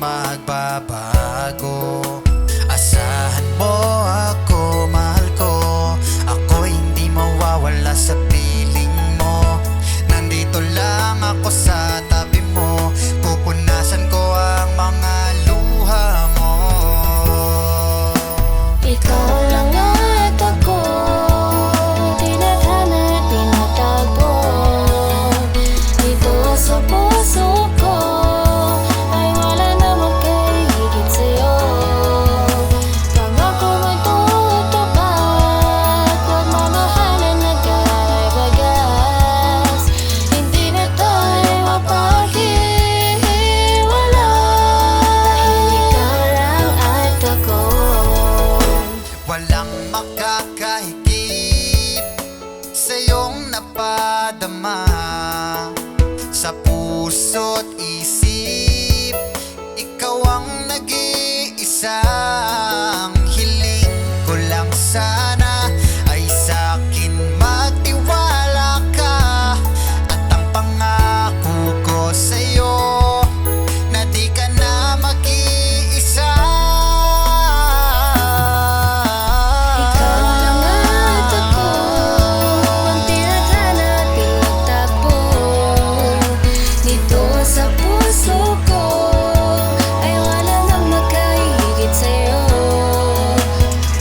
magbabago. Asahan mo ako, mahal ko. Ako hindi mawawala sa piling mo. Nandito lang ako sa tabi mo. Pupunasan ko ang mga luha mo. Ikaw lang at ako, tinadhana at pinatagpo. Dito sa puso ko ay wala namang kahigit sa'yo. Pangako mo'y tutupad, pagmamahalan na kahit bagas. Hindi na tayo mapaghiwalay, dahil ikaw lang at ako. Walang makakahigit sa iyong napadama sa puso't isip. Ikaw ang nag-iisang hiling ko lang sana ay sa'kin magtiwala ka. At ang pangako ko sa'yo na di ka na mag-iisa. Ikaw lang at ako, ang tinadhana at pinagtagpo. Dito sa puso ko ay wala nang makahigit sa'yo.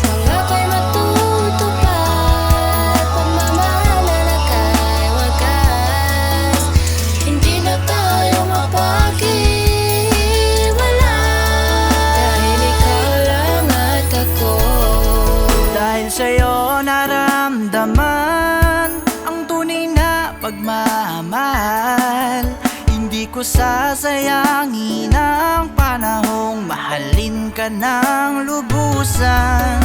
Pangako'y matutupad, pagmamahalan na kahit wagas. Hindi na tayo mapaghiwalay, dahil ikaw lang at ako. Dahil sa'yo naramdaman ang tunay na pagmamahal. Hindi ko sasayangin ang panahong mahalin ka ng lubusan.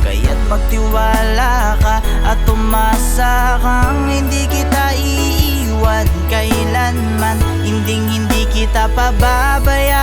Kaya't magtiwala ka at umasa kang hindi kita iiwan kailanman. Hindi kita pababayaan.